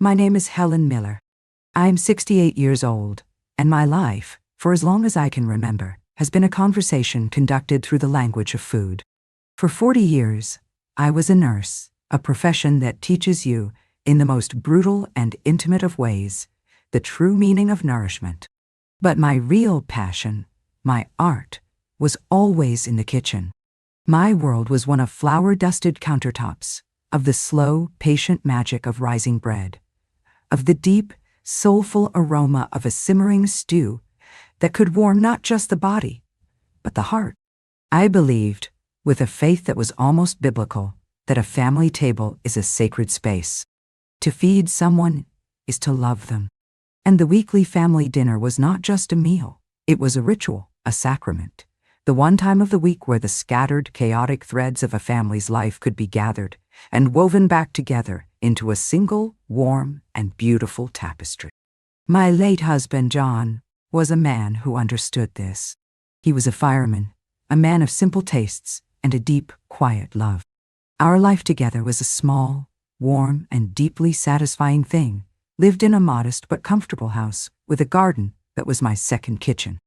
My name is Helen Miller. I am 68 years old, and my life, for as long as I can remember, has been a conversation conducted through the language of food. For 40 years, I was a nurse, a profession that teaches you, in the most brutal and intimate of ways, the true meaning of nourishment. But my real passion, my art, was always in the kitchen. My world was one of flour-dusted countertops, of the slow, patient magic of rising bread, of the deep, soulful aroma of a simmering stew that could warm not just the body, but the heart. I believed, with a faith that was almost biblical, that a family table is a sacred space. To feed someone is to love them. And the weekly family dinner was not just a meal, it was a ritual, a sacrament. The one time of the week where the scattered, chaotic threads of a family's life could be gathered and woven back together into a single, warm, and beautiful tapestry. My late husband, John, was a man who understood this. He was a fireman, a man of simple tastes and a deep, quiet love. Our life together was a small, warm, and deeply satisfying thing, lived in a modest but comfortable house with a garden that was my second kitchen.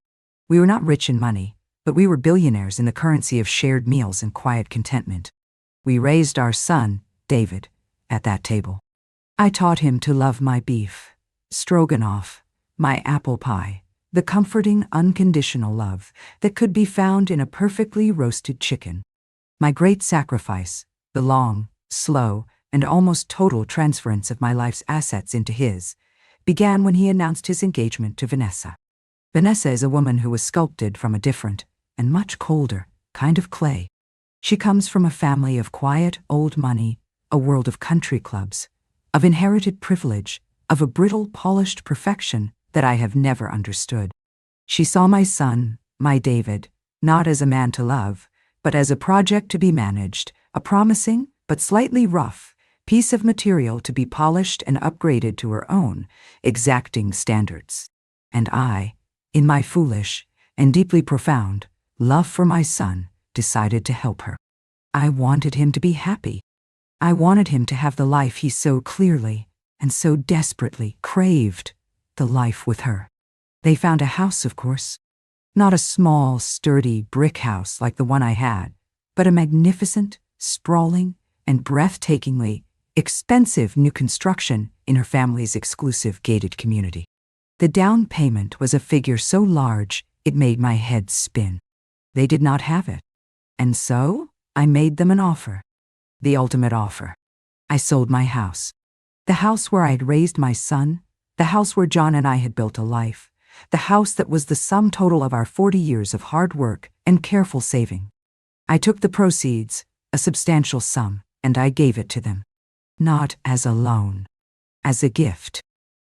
We were not rich in money, but we were billionaires in the currency of shared meals and quiet contentment. We raised our son, David, at that table. I taught him to love my beef, stroganoff, my apple pie, the comforting, unconditional love that could be found in a perfectly roasted chicken. My great sacrifice, the long, slow, and almost total transference of my life's assets into his, began when he announced his engagement to Vanessa. Vanessa is a woman who was sculpted from a different, and much colder, kind of clay. She comes from a family of quiet, old money, a world of country clubs, of inherited privilege, of a brittle, polished perfection that I have never understood. She saw my son, my David, not as a man to love, but as a project to be managed, a promising, but slightly rough, piece of material to be polished and upgraded to her own, exacting standards. And I, in my foolish and deeply profound love for my son, decided to help her. I wanted him to be happy. I wanted him to have the life he so clearly and so desperately craved, the life with her. They found a house, of course. Not a small, sturdy brick house like the one I had, but a magnificent, sprawling, and breathtakingly expensive new construction in her family's exclusive gated community. The down payment was a figure so large it made my head spin. They did not have it. And so I made them an offer. The ultimate offer. I sold my house. The house where I had raised my son, the house where John and I had built a life, the house that was the sum total of our 40 years of hard work and careful saving. I took the proceeds, a substantial sum, and I gave it to them. Not as a loan, as a gift.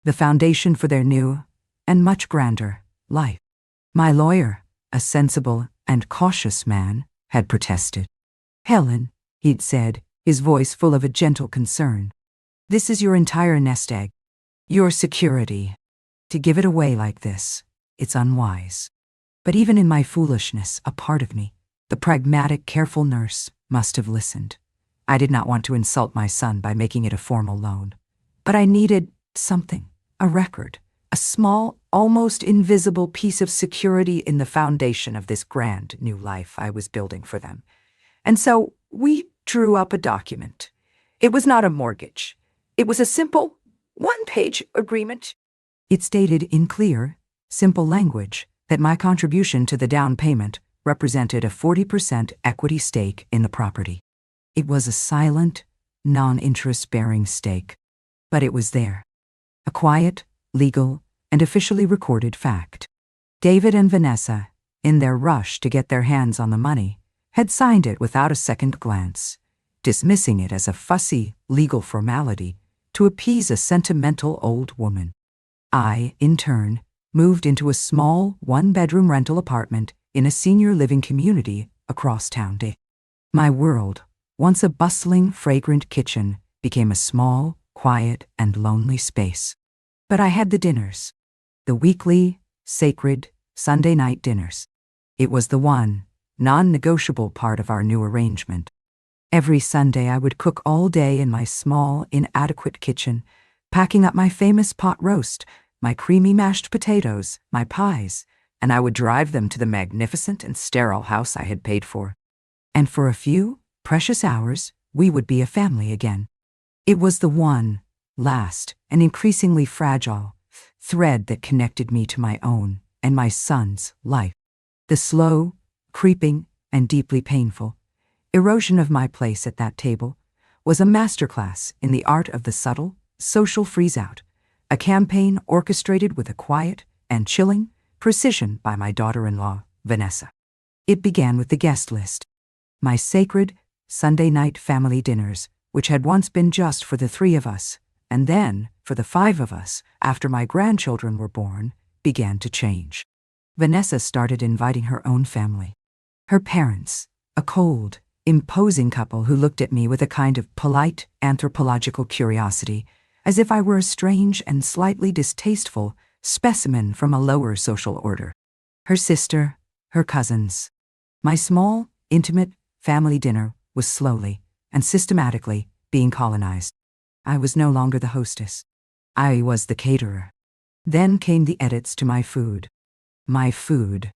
The foundation for their new, and much grander, life. My lawyer, a sensible and cautious man, had protested. "Helen," he'd said, his voice full of a gentle concern, "this is your entire nest egg, your security. To give it away like this, it's unwise." But even in my foolishness, a part of me, the pragmatic, careful nurse, must have listened. I did not want to insult my son by making it a formal loan. But I needed something, a record, a small, almost invisible piece of security in the foundation of this grand new life I was building for them. And so we drew up a document. It was not a mortgage. It was a simple, one-page agreement. It stated in clear, simple language that my contribution to the down payment represented a 40% equity stake in the property. It was a silent, non-interest-bearing stake, but it was there. A quiet, legal, and officially recorded fact. David and Vanessa, in their rush to get their hands on the money, had signed it without a second glance, dismissing it as a fussy, legal formality to appease a sentimental old woman. I, in turn, moved into a small, one-bedroom rental apartment in a senior living community across town. My world, once a bustling, fragrant kitchen, became a small, quiet, and lonely space. But I had the dinners, the weekly, sacred, Sunday night dinners. It was the one, non-negotiable part of our new arrangement. Every Sunday I would cook all day in my small, inadequate kitchen, packing up my famous pot roast, my creamy mashed potatoes, my pies, and I would drive them to the magnificent and sterile house I had paid for. And for a few precious hours, we would be a family again. It was the one, last, and increasingly fragile thread that connected me to my own and my son's life. The slow, creeping, and deeply painful erosion of my place at that table was a masterclass in the art of the subtle, social freeze-out, a campaign orchestrated with a quiet and chilling precision by my daughter-in-law, Vanessa. It began with the guest list. My sacred Sunday night family dinners, which had once been just for the 3 of us, and then for the 5 of us after my grandchildren were born, began to change. Vanessa started inviting her own family. Her parents, a cold, imposing couple who looked at me with a kind of polite anthropological curiosity, as if I were a strange and slightly distasteful specimen from a lower social order. Her sister, her cousins. My small, intimate family dinner was slowly and systematically being colonized. I was no longer the hostess. I was the caterer. Then came the edits to my food. My food.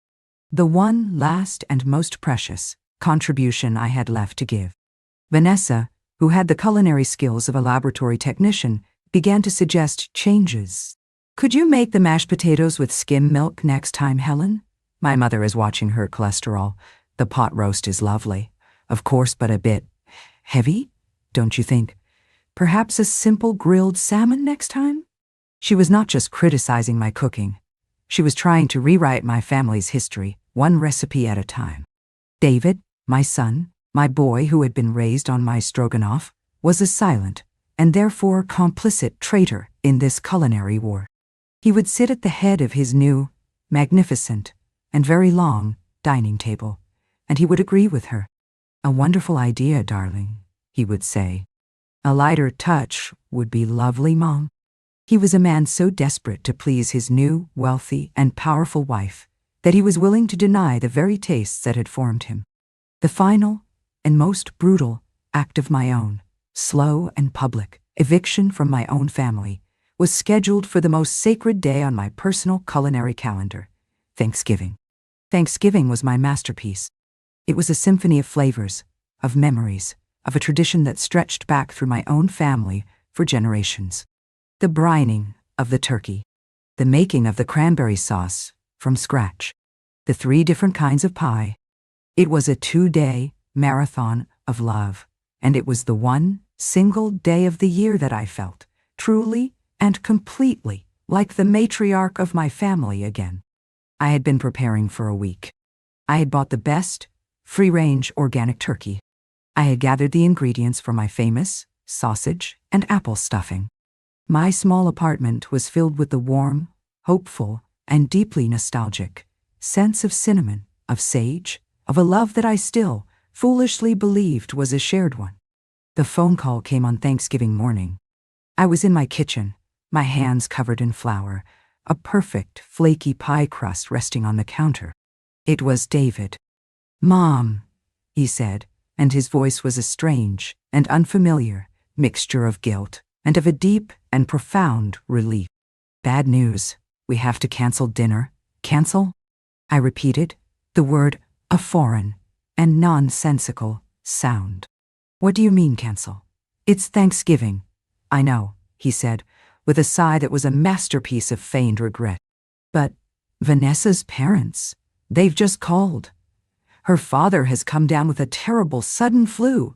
The one last and most precious contribution I had left to give. Vanessa, who had the culinary skills of a laboratory technician, began to suggest changes. "Could you make the mashed potatoes with skim milk next time, Helen? My mother is watching her cholesterol. The pot roast is lovely, of course, but a bit heavy, don't you think? Perhaps a simple grilled salmon next time?" She was not just criticizing my cooking. She was trying to rewrite my family's history, one recipe at a time. David, my son, my boy who had been raised on my stroganoff, was a silent and therefore complicit traitor in this culinary war. He would sit at the head of his new, magnificent, and very long dining table, and he would agree with her. "A wonderful idea, darling," he would say. "A lighter touch would be lovely, Mom." He was a man so desperate to please his new, wealthy, and powerful wife that he was willing to deny the very tastes that had formed him. The final and most brutal act of my own, slow and public, eviction from my own family was scheduled for the most sacred day on my personal culinary calendar, Thanksgiving. Thanksgiving was my masterpiece. It was a symphony of flavors, of memories, of a tradition that stretched back through my own family for generations. The brining of the turkey, the making of the cranberry sauce from scratch, the 3 different kinds of pie. It was a 2-day marathon of love, and it was the one single day of the year that I felt, truly and completely, like the matriarch of my family again. I had been preparing for a week. I had bought the best, free-range organic turkey. I had gathered the ingredients for my famous sausage and apple stuffing. My small apartment was filled with the warm, hopeful, and deeply nostalgic sense of cinnamon, of sage, of a love that I still foolishly believed was a shared one. The phone call came on Thanksgiving morning. I was in my kitchen, my hands covered in flour, a perfect, flaky pie crust resting on the counter. It was David. "Mom," he said, and his voice was a strange and unfamiliar mixture of guilt and of a deep and profound relief. "Bad news. We have to cancel dinner." "Cancel?" I repeated, the word a foreign and nonsensical sound. "What do you mean, cancel?" "It's Thanksgiving." "I know," he said, with a sigh that was a masterpiece of feigned regret. "But Vanessa's parents, they've just called. Her father has come down with a terrible sudden flu.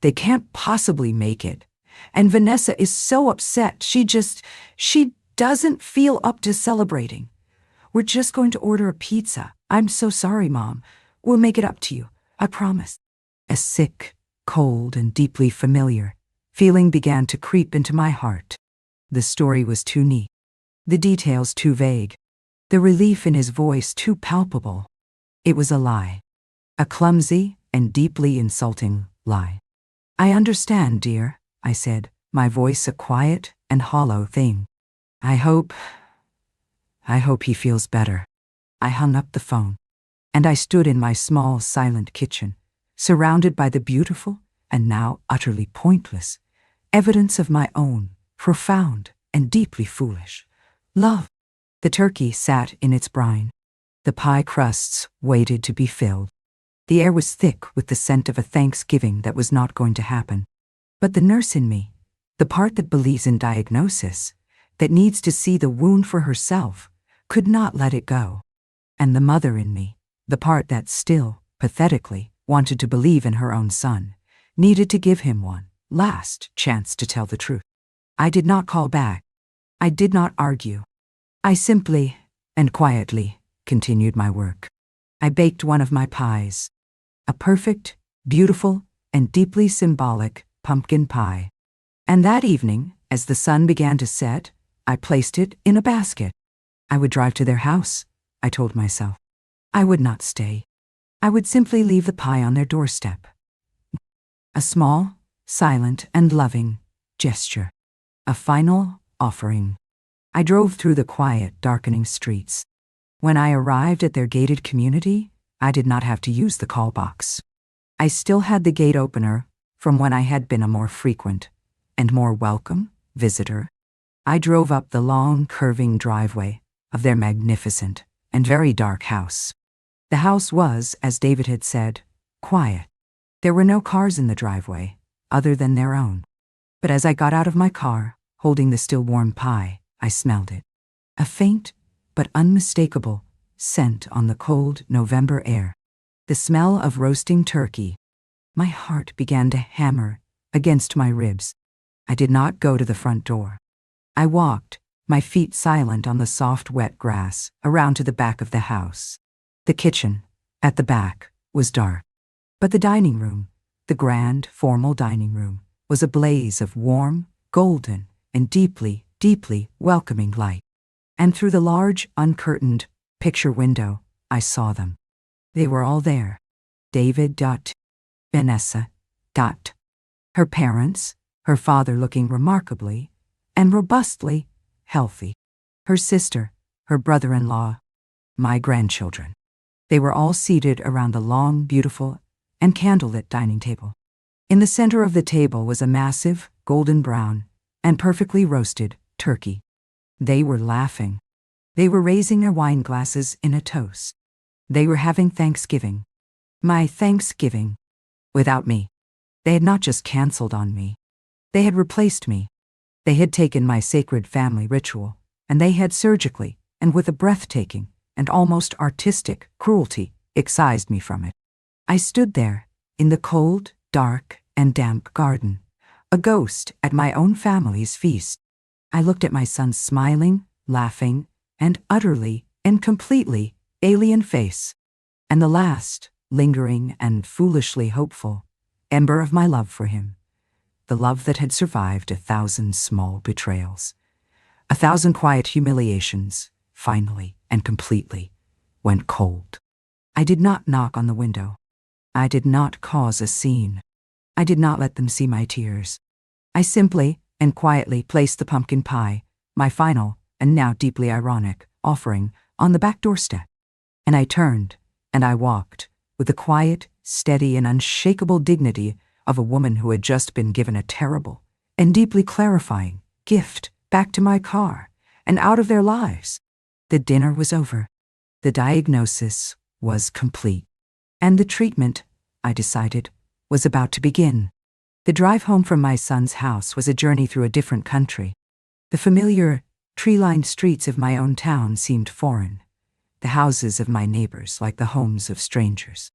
They can't possibly make it. And Vanessa is so upset, she doesn't feel up to celebrating. We're just going to order a pizza. I'm so sorry, Mom. We'll make it up to you, I promise." A sick, cold, and deeply familiar feeling began to creep into my heart. The story was too neat, the details too vague, the relief in his voice too palpable. It was a lie, a clumsy and deeply insulting lie. "I understand, dear," I said, my voice a quiet and hollow thing. I hope he feels better." I hung up the phone, and I stood in my small, silent kitchen, surrounded by the beautiful and now utterly pointless evidence of my own profound and deeply foolish. Love. The turkey sat in its brine. The pie crusts waited to be filled. The air was thick with the scent of a Thanksgiving that was not going to happen. But the nurse in me, the part that believes in diagnosis, that needs to see the wound for herself, could not let it go. And the mother in me, the part that still, pathetically, wanted to believe in her own son, needed to give him one last chance to tell the truth. I did not call back. I did not argue. I simply and quietly continued my work. I baked one of my pies, a perfect, beautiful, and deeply symbolic pumpkin pie. And that evening, as the sun began to set, I placed it in a basket. I would drive to their house, I told myself. I would not stay. I would simply leave the pie on their doorstep. A small, silent, and loving gesture. A final offering. I drove through the quiet, darkening streets. When I arrived at their gated community, I did not have to use the call box. I still had the gate opener from when I had been a more frequent and more welcome visitor. I drove up the long, curving driveway of their magnificent and very dark house. The house was, as David had said, quiet. There were no cars in the driveway, other than their own. But as I got out of my car, holding the still warm pie, I smelled it. A faint, but unmistakable, scent on the cold November air. The smell of roasting turkey. My heart began to hammer against my ribs. I did not go to the front door. I walked, my feet silent on the soft, wet grass, around to the back of the house. The kitchen, at the back, was dark. But the dining room, the grand, formal dining room, was a blaze of warm, golden, and deeply, deeply welcoming light. And through the large, uncurtained picture window, I saw them. They were all there. David. Vanessa. Her parents, her father looking remarkably and robustly healthy. Her sister, her brother-in-law, my grandchildren. They were all seated around the long, beautiful, and candlelit dining table. In the center of the table was a massive, golden brown, and perfectly roasted turkey. They were laughing. They were raising their wine glasses in a toast. They were having Thanksgiving. My Thanksgiving. Without me. They had not just canceled on me. They had replaced me. They had taken my sacred family ritual, and they had surgically, and with a breathtaking and almost artistic cruelty, excised me from it. I stood there, in the cold, dark, and damp garden, a ghost at my own family's feast. I looked at my son's smiling, laughing, and utterly and completely alien face, and the last, lingering and foolishly hopeful, ember of my love for him, the love that had survived 1,000 small betrayals, 1,000 quiet humiliations, finally and completely, went cold. I did not knock on the window. I did not cause a scene. I did not let them see my tears. I simply and quietly placed the pumpkin pie, my final, and now deeply ironic, offering, on the back doorstep. And I turned, and I walked, with the quiet, steady, and unshakable dignity of a woman who had just been given a terrible and deeply clarifying gift, back to my car, and out of their lives. The dinner was over. The diagnosis was complete. And the treatment, I decided, was about to begin. The drive home from my son's house was a journey through a different country. The familiar, tree-lined streets of my own town seemed foreign, the houses of my neighbors like the homes of strangers.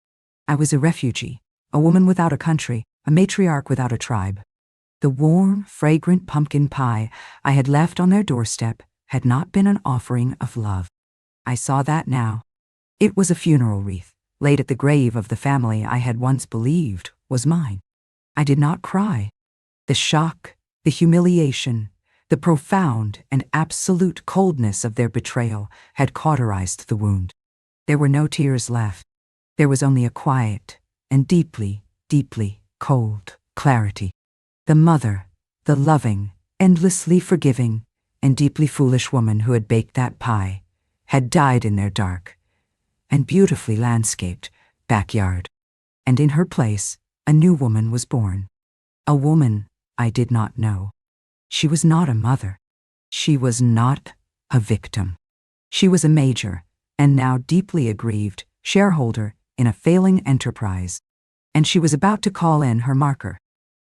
I was a refugee, a woman without a country, a matriarch without a tribe. The warm, fragrant pumpkin pie I had left on their doorstep had not been an offering of love. I saw that now. It was a funeral wreath, laid at the grave of the family I had once believed was mine. I did not cry. The shock, the humiliation, the profound and absolute coldness of their betrayal had cauterized the wound. There were no tears left. There was only a quiet and deeply, deeply cold clarity. The mother, the loving, endlessly forgiving, and deeply foolish woman who had baked that pie, had died in their dark and beautifully landscaped backyard. And in her place, a new woman was born. A woman I did not know. She was not a mother. She was not a victim. She was a major, and now deeply aggrieved, shareholder in a failing enterprise. And she was about to call in her marker.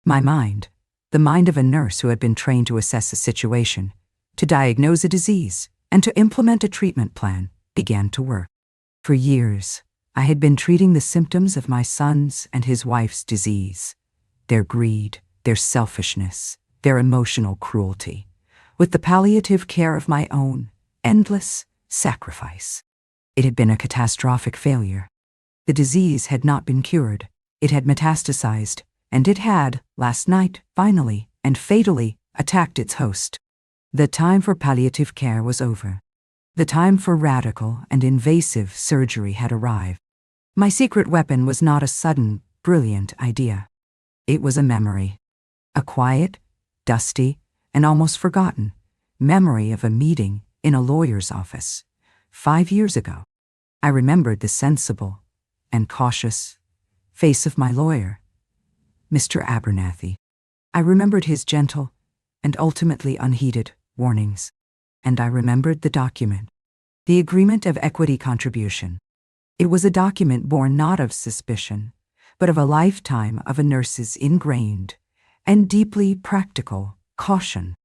My mind, the mind of a nurse who had been trained to assess a situation, to diagnose a disease, and to implement a treatment plan, began to work. For years, I had been treating the symptoms of my son's and his wife's disease, their greed, their selfishness, their emotional cruelty, with the palliative care of my own endless sacrifice. It had been a catastrophic failure. The disease had not been cured. It had metastasized, and it had, last night, finally and fatally attacked its host. The time for palliative care was over. The time for radical and invasive surgery had arrived. My secret weapon was not a sudden, brilliant idea. It was a memory. A quiet, dusty, and almost forgotten memory of a meeting in a lawyer's office 5 years ago. I remembered the sensible and cautious face of my lawyer, Mr. Abernathy. I remembered his gentle and ultimately unheeded warnings. And I remembered the document, the agreement of equity contribution. It was a document born not of suspicion, but of a lifetime of a nurse's ingrained and deeply practical caution.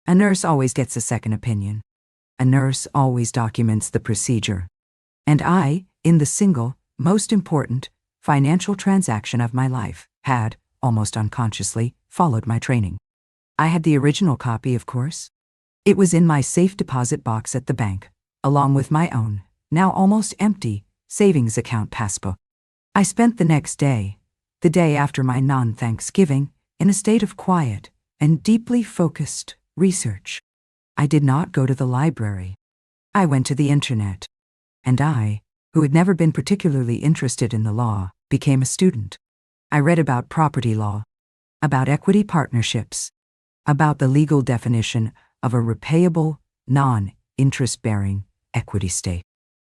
A nurse always gets a second opinion. A nurse always documents the procedure. And I, in the single, most important, financial transaction of my life, had, almost unconsciously, followed my training. I had the original copy, of course. It was in my safe deposit box at the bank, along with my own, now almost empty, savings account passbook. I spent the next day, the day after my non-Thanksgiving, in a state of quiet and deeply focused research. I did not go to the library. I went to the internet. And I, who had never been particularly interested in the law, became a student. I read about property law, about equity partnerships, about the legal definition of a repayable, non-interest-bearing equity stake.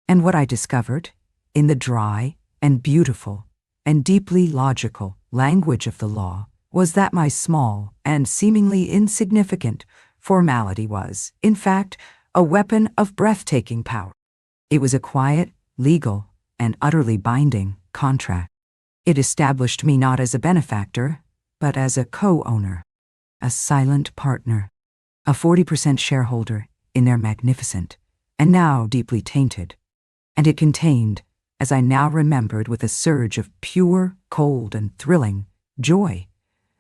And what I discovered, in the dry and beautiful and deeply logical language of the law, was that my small and seemingly insignificant formality was, in fact, a weapon of breathtaking power. It was a quiet, legal, and utterly binding contract. It established me not as a benefactor, but as a co-owner, a silent partner, a 40% shareholder in their magnificent, and now deeply tainted. And it contained, as I now remembered with a surge of pure, cold, and thrilling joy,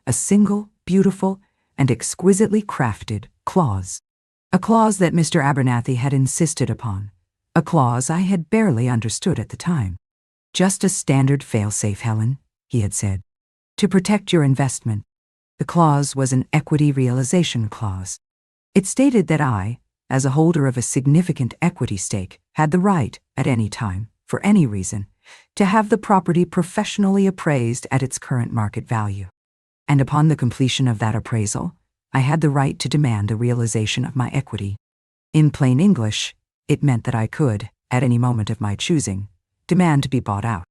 a single, beautiful, and exquisitely crafted clause. A clause that Mr. Abernathy had insisted upon. A clause I had barely understood at the time. Just a standard fail-safe, Helen, he had said. To protect your investment. The clause was an equity realization clause. It stated that I, as a holder of a significant equity stake, had the right, at any time, for any reason, to have the property professionally appraised at its current market value. And upon the completion of that appraisal, I had the right to demand the realization of my equity. In plain English, it meant that I could, at any moment of my choosing, demand to be bought out.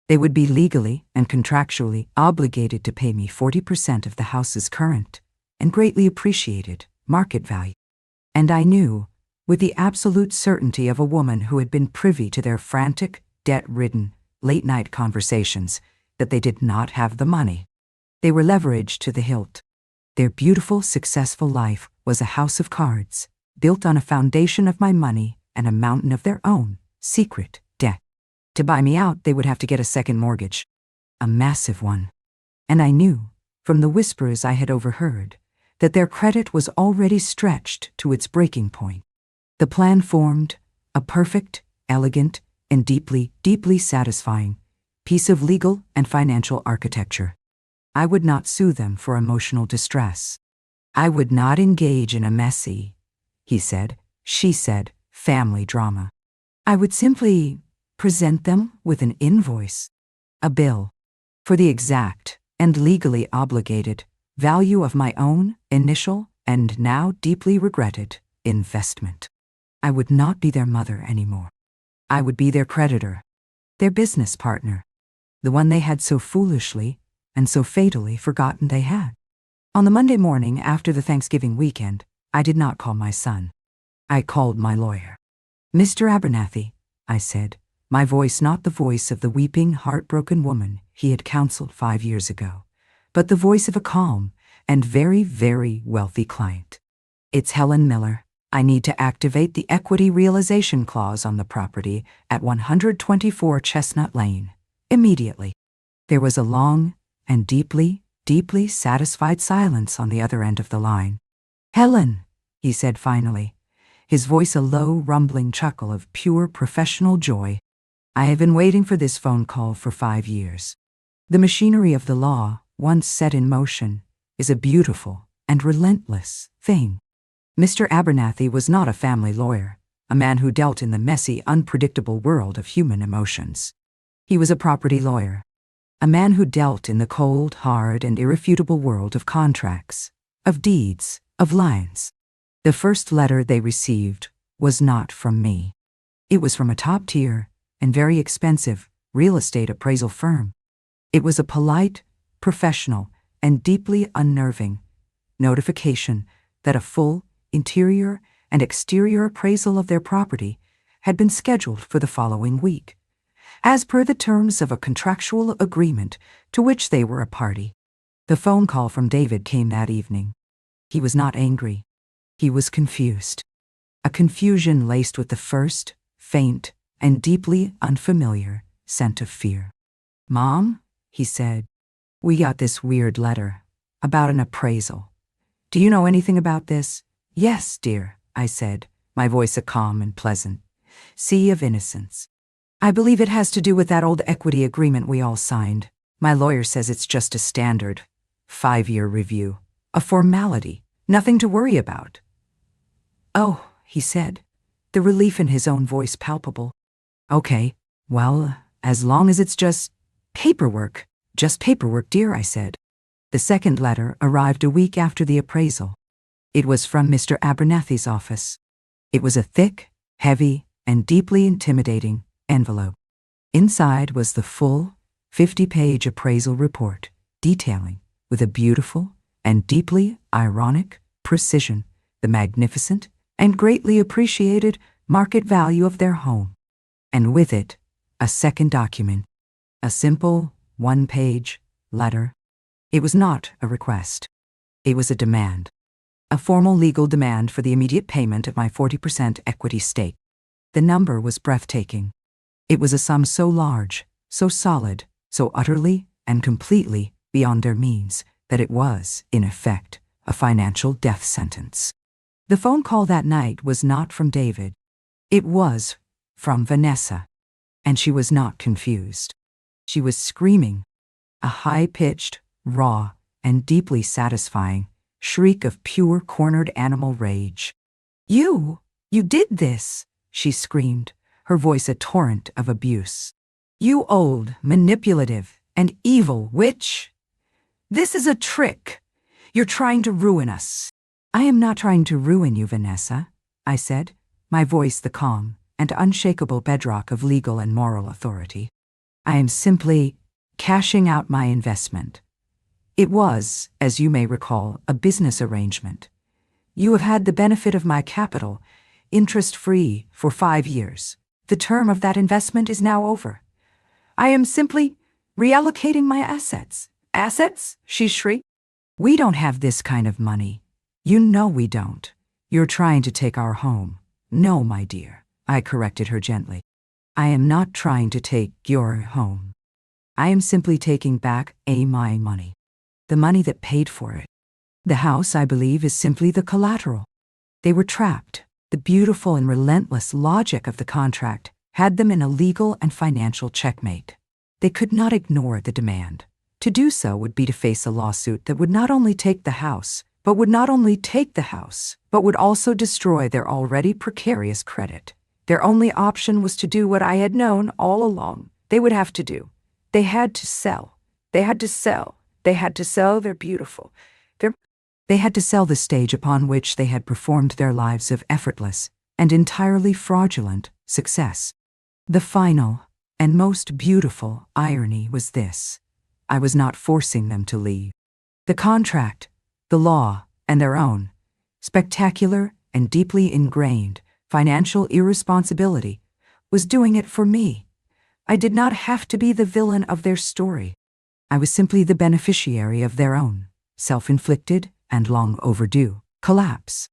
They would be legally and contractually obligated to pay me 40% of the house's current and greatly appreciated market value. And I knew, with the absolute certainty of a woman who had been privy to their frantic, debt-ridden, late-night conversations, that they did not have the money. They were leveraged to the hilt. Their beautiful, successful life was a house of cards, built on a foundation of my money and a mountain of their own secret debt. To buy me out, they would have to get a second mortgage, a massive one. And I knew, from the whispers I had overheard, that their credit was already stretched to its breaking point. The plan formed a perfect, elegant, and deeply, deeply satisfying piece of legal and financial architecture. I would not sue them for emotional distress. I would not engage in a messy, he said, she said, family drama. I would simply present them with an invoice, a bill, for the exact and legally obligated value of my own initial and now deeply regretted investment. I would not be their mother anymore. I would be their creditor, their business partner, the one they had so foolishly and so fatally forgotten they had. On the Monday morning after the Thanksgiving weekend, I did not call my son. I called my lawyer. "Mr. Abernathy," I said, my voice not the voice of the weeping, heartbroken woman he had counseled 5 years ago, but the voice of a calm and very, very wealthy client. "It's Helen Miller. I need to activate the equity realization clause on the property at 124 Chestnut Lane, immediately." There was a long and deeply, deeply satisfied silence on the other end of the line. "Helen," he said finally, his voice a low, rumbling chuckle of pure professional joy. "I have been waiting for this phone call for 5 years. The machinery of the law, once set in motion, is a beautiful and relentless thing." Mr. Abernathy was not a family lawyer, a man who dealt in the messy, unpredictable world of human emotions. He was a property lawyer, a man who dealt in the cold, hard, and irrefutable world of contracts, of deeds, of lines. The first letter they received was not from me. It was from a top-tier and very expensive real estate appraisal firm. It was a polite, professional, and deeply unnerving notification that a full interior and exterior appraisal of their property had been scheduled for the following week, as per the terms of a contractual agreement to which they were a party. The phone call from David came that evening. He was not angry. He was confused. A confusion laced with the first, faint, and deeply unfamiliar scent of fear. "Mom," he said, "we got this weird letter about an appraisal. Do you know anything about this?" "Yes, dear," I said, my voice a calm and pleasant sea of innocence. "I believe it has to do with that old equity agreement we all signed. My lawyer says it's just a standard 5-year review, a formality, nothing to worry about." "Oh," he said, the relief in his own voice palpable. "Okay, well, as long as it's just paperwork, dear," I said. The second letter arrived a week after the appraisal. It was from Mr. Abernathy's office. It was a thick, heavy, and deeply intimidating envelope. Inside was the full, 50-page appraisal report, detailing, with a beautiful and deeply ironic precision, the magnificent and greatly appreciated market value of their home. And with it, a second document, a simple, 1-page letter. It was not a request. It was a demand. A formal legal demand for the immediate payment of my 40% equity stake. The number was breathtaking. It was a sum so large, so solid, so utterly and completely beyond their means that it was, in effect, a financial death sentence. The phone call that night was not from David. It was from Vanessa. And she was not confused. She was screaming, a high-pitched, raw, and deeply satisfying shriek of pure cornered animal rage. You did this," she screamed, her voice a torrent of abuse. "You old, manipulative, and evil witch! This is a trick. You're trying to ruin us." "I am not trying to ruin you, Vanessa," I said, my voice the calm and unshakable bedrock of legal and moral authority. "I am simply cashing out my investment. It was, as you may recall, a business arrangement. You have had the benefit of my capital, interest-free, for 5 years. The term of that investment is now over. I am simply reallocating my assets." "Assets?" she shrieked. "We don't have this kind of money. You know we don't. You're trying to take our home." "No, my dear," I corrected her gently. "I am not trying to take your home. I am simply taking back my money. The money that paid for it. The house, I believe, is simply the collateral." They were trapped. The beautiful and relentless logic of the contract had them in a legal and financial checkmate. They could not ignore the demand. To do so would be to face a lawsuit that would not only take the house, but would also destroy their already precarious credit. Their only option was to do what I had known all along they would have to do. They had to sell. They had to sell. They had to sell their beautiful. They had to sell the stage upon which they had performed their lives of effortless and entirely fraudulent success. The final and most beautiful irony was this: I was not forcing them to leave. The contract The law, and their own, spectacular and deeply ingrained financial irresponsibility, was doing it for me. I did not have to be the villain of their story. I was simply the beneficiary of their own, self-inflicted and long overdue, collapse.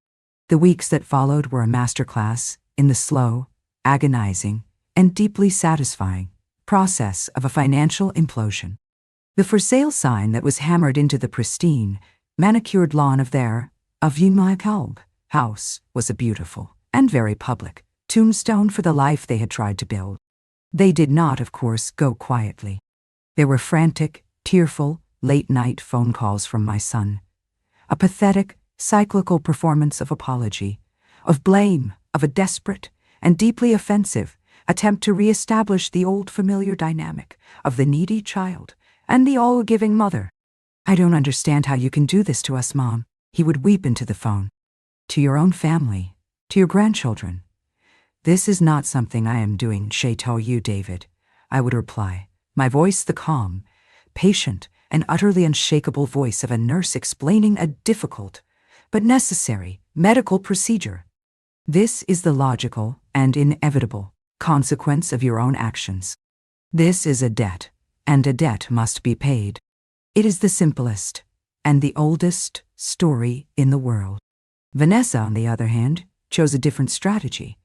The weeks that followed were a masterclass in the slow, agonizing, and deeply satisfying process of a financial implosion. The for sale sign that was hammered into the pristine, manicured lawn of their Kalb house was a beautiful and very public tombstone for the life they had tried to build. They did not, of course, go quietly. There were frantic, tearful, late-night phone calls from my son. A pathetic, cyclical performance of apology, of blame, of a desperate and deeply offensive attempt to re-establish the old familiar dynamic of the needy child and the all-giving mother. "I don't understand how you can do this to us, Mom," he would weep into the phone. "To your own family, to your grandchildren." "This is not something I am doing, chez you, David," I would reply, my voice the calm, patient, and utterly unshakable voice of a nurse explaining a difficult but necessary medical procedure. "This is the logical and inevitable consequence of your own actions. This is a debt, and a debt must be paid. It is the simplest and the oldest story in the world." Vanessa, on the other hand, chose a different strategy.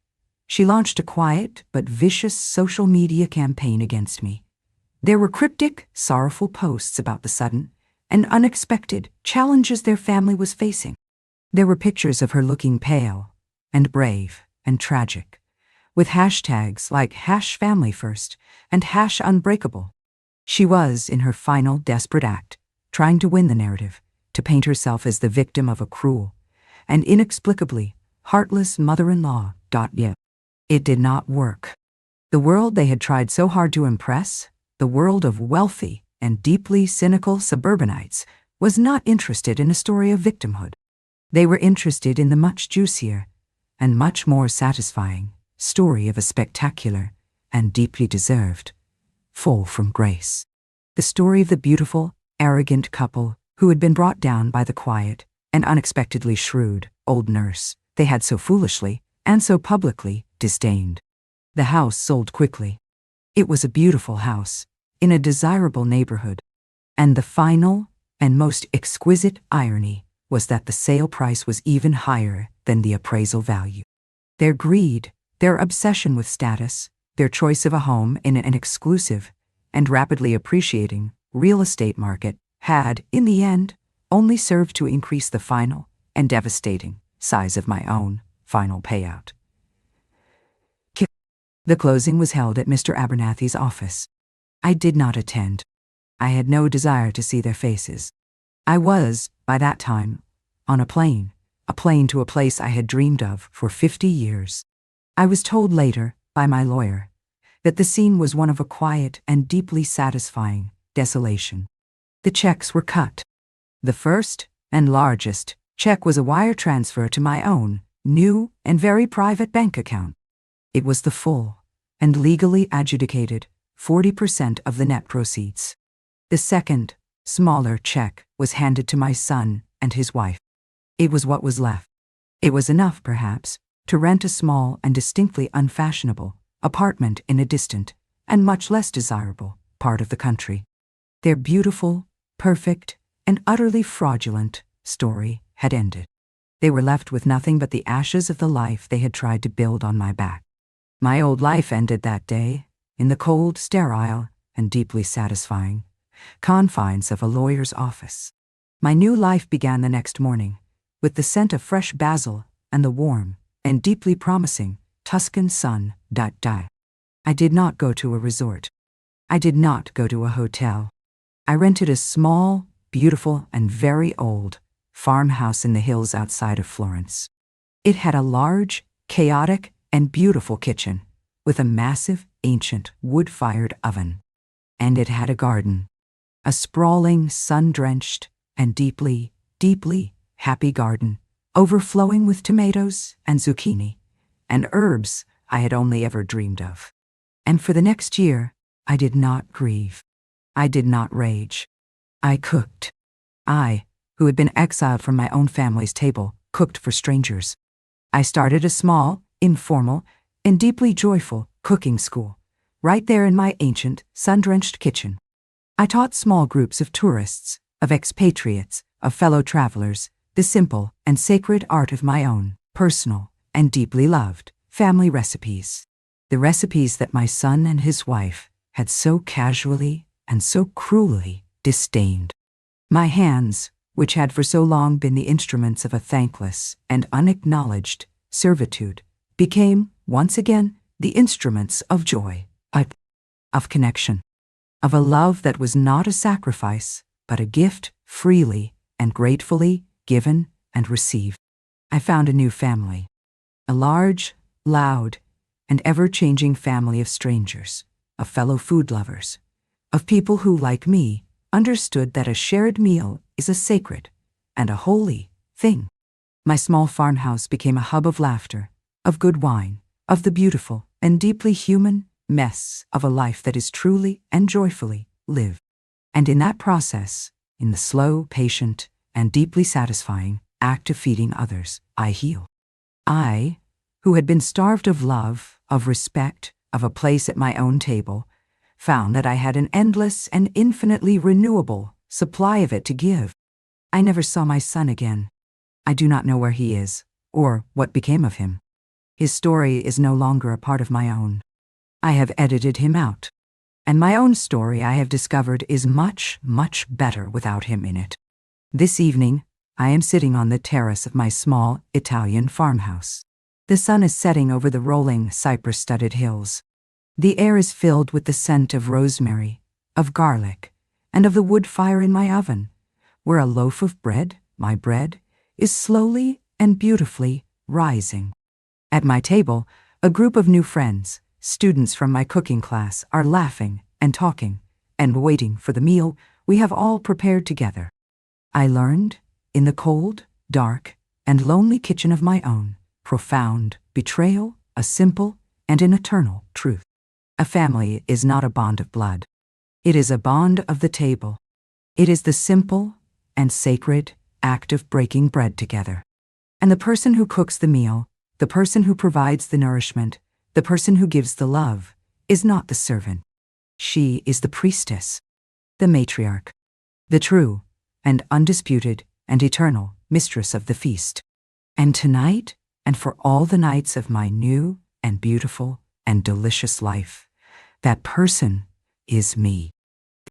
She launched a quiet but vicious social media campaign against me. There were cryptic, sorrowful posts about the sudden and unexpected challenges their family was facing. There were pictures of her looking pale and brave and tragic, with hashtags like #FamilyFirst and #Unbreakable. She was, in her final desperate act, trying to win the narrative, to paint herself as the victim of a cruel and inexplicably heartless mother-in-law. Yet it did not work. The world they had tried so hard to impress, the world of wealthy and deeply cynical suburbanites, was not interested in a story of victimhood. They were interested in the much juicier and much more satisfying story of a spectacular and deeply deserved fall from grace. The story of the beautiful, arrogant couple who had been brought down by the quiet and unexpectedly shrewd old nurse they had so foolishly and so publicly disdained. The house sold quickly. It was a beautiful house in a desirable neighborhood, and the final and most exquisite irony was that the sale price was even higher than the appraisal value. Their greed, their obsession with status, their choice of a home in an exclusive and rapidly appreciating real estate market had, in the end, only served to increase the final and devastating size of my own final payout. The closing was held at Mr. Abernathy's office. I did not attend. I had no desire to see their faces. I was, by that time, on a plane to a place I had dreamed of for 50 years. I was told later, by my lawyer, that the scene was one of a quiet and deeply satisfying desolation. The checks were cut. The first and largest check was a wire transfer to my own, new and very private bank account. It was the full and legally adjudicated 40% of the net proceeds. The second, smaller check was handed to my son and his wife. It was what was left. It was enough, perhaps, to rent a small and distinctly unfashionable apartment in a distant and much less desirable part of the country. Their beautiful, perfect, and utterly fraudulent story had ended. They were left with nothing but the ashes of the life they had tried to build on my back. My old life ended that day, in the cold, sterile, and deeply satisfying confines of a lawyer's office. My new life began the next morning, with the scent of fresh basil and the warm and deeply promising Tuscan sun. I did not go to a resort. I did not go to a hotel. I rented a small, beautiful, and very old farmhouse in the hills outside of Florence. It had a large, chaotic, and beautiful kitchen with a massive, ancient, wood-fired oven. And it had a garden, a sprawling, sun-drenched, and deeply, deeply happy garden, overflowing with tomatoes and zucchini and herbs I had only ever dreamed of. And for the next year, I did not grieve. I did not rage. I cooked. I, who had been exiled from my own family's table, cooked for strangers. I started a small, informal, and deeply joyful cooking school, right there in my ancient, sun-drenched kitchen. I taught small groups of tourists, of expatriates, of fellow travelers, the simple and sacred art of my own, personal and deeply loved, family recipes. The recipes that my son and his wife had so casually and so cruelly disdained. My hands, which had for so long been the instruments of a thankless and unacknowledged servitude, became, once again, the instruments of joy, of connection, of a love that was not a sacrifice, but a gift freely and gratefully given and received. I found a new family, a large, loud, and ever-changing family of strangers, of fellow food lovers, of people who, like me, understood that a shared meal is a sacred and a holy thing. My small farmhouse became a hub of laughter, of good wine, of the beautiful and deeply human mess of a life that is truly and joyfully lived. And in that process, in the slow, patient, and deeply satisfying act of feeding others, I heal. I, who had been starved of love, of respect, of a place at my own table, found that I had an endless and infinitely renewable supply of it to give. I never saw my son again. I do not know where he is, or what became of him. His story is no longer a part of my own. I have edited him out. And my own story, I have discovered, is much, much better without him in it. This evening, I am sitting on the terrace of my small Italian farmhouse. The sun is setting over the rolling, cypress-studded hills. The air is filled with the scent of rosemary, of garlic, and of the wood fire in my oven, where a loaf of bread, my bread, is slowly and beautifully rising. At my table, a group of new friends, students from my cooking class, are laughing and talking and waiting for the meal we have all prepared together. I learned, in the cold, dark, and lonely kitchen of my own, profound betrayal, a simple and an eternal truth. A family is not a bond of blood. It is a bond of the table. It is the simple and sacred act of breaking bread together. And the person who cooks the meal, the person who provides the nourishment, the person who gives the love, is not the servant. She is the priestess, the matriarch, the true and undisputed and eternal mistress of the feast. And tonight, and for all the nights of my new and beautiful and delicious life, that person is me.